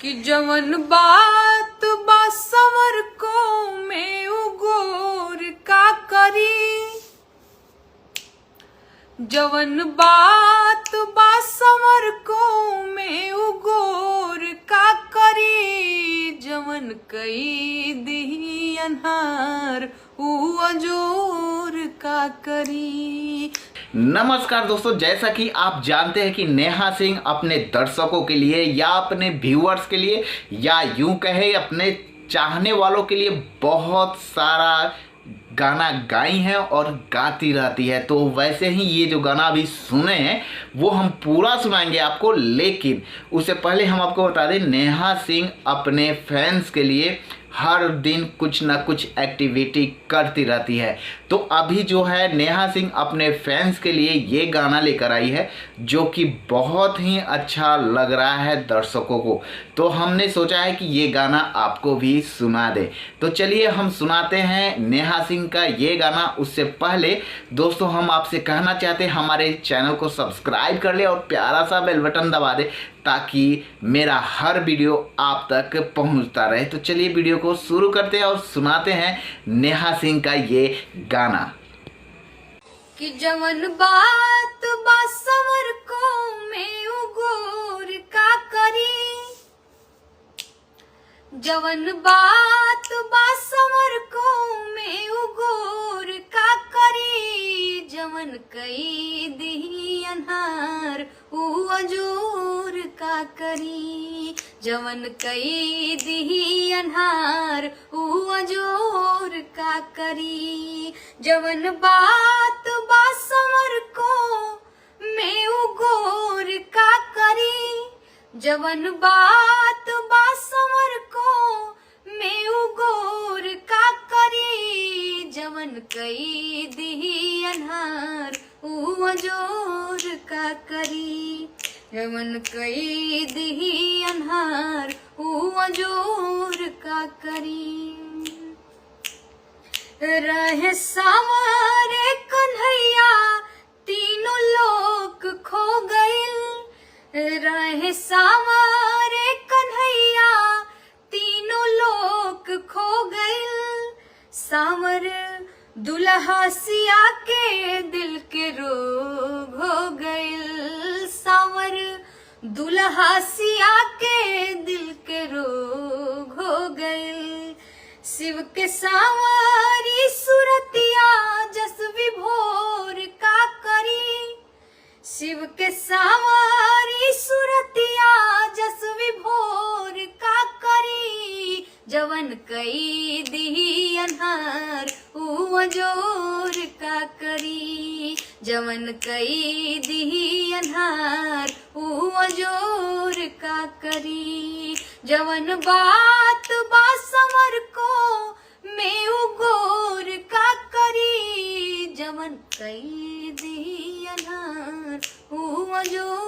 कि जवन बात बा सवर को में उगोर का करी। जवन बात बा सवर को में उगोर का करी। जवन कई दी अन्हार उ अजोर का करी। नमस्कार दोस्तों, जैसा कि आप जानते हैं कि नेहा सिंह अपने दर्शकों के लिए या अपने व्यूअर्स के लिए या यूं कहे अपने चाहने वालों के लिए बहुत सारा गाना गाई है और गाती रहती है। तो वैसे ही ये जो गाना अभी सुने हैं वो हम पूरा सुनाएंगे आपको, लेकिन उससे पहले हम आपको बता दें नेहा सिंह अपने फैंस के लिए हर दिन कुछ ना कुछ एक्टिविटी करती रहती है। तो अभी जो है नेहा सिंह अपने फैंस के लिए ये गाना लेकर आई है जो कि बहुत ही अच्छा लग रहा है दर्शकों को। तो हमने सोचा है कि ये गाना आपको भी सुना दे। तो चलिए हम सुनाते हैं नेहा सिंह का ये गाना। उससे पहले दोस्तों हम आपसे कहना चाहते हैं हमारे चैनल को सब्सक्राइब कर ले और प्यारा सा बेल बटन दबा दे ताकि मेरा हर वीडियो आप तक पहुंचता रहे। तो चलिए वीडियो को शुरू करते हैं और सुनाते हैं नेहा सिंह का ये गाना। कि जवन बात बा सवर को में उगोर का करी। जवन बात बा सवर को में उगोर का करी। जवन कई दी अन्हार उ अजोर का करी। जवन कई दी अन्हार उ अजोर का करी। जवन बात बा सवर को में उगोर का करी। जवन बात बा सवर को में उगोर का करी। जवन कई दी अन्हार उ अजोर का करी। जवन कई दी अन्हार उ अजोर का करी। रहे सावरे कन्हैया तीनों लोक खो गइल। रहे सावरे कन्हैया तीनों लोक खो गइल। सावर दुल्हा सिया के दिल के रोग हो गइल। सावर दुल्हा सिया के दिल के रोग हो गइल। शिव के सावरी सुरतिया जस विभोर का करी। शिव के सावरी सुरतिया जस विभोर का करी। जवन कई दी अन्हार उ अजोर का करी। जवन कई दी अन्हार उ अजोर का करी। जवन बात बा सवर को में उगोर का करी। जवन कई दी अन्हार उ अजोर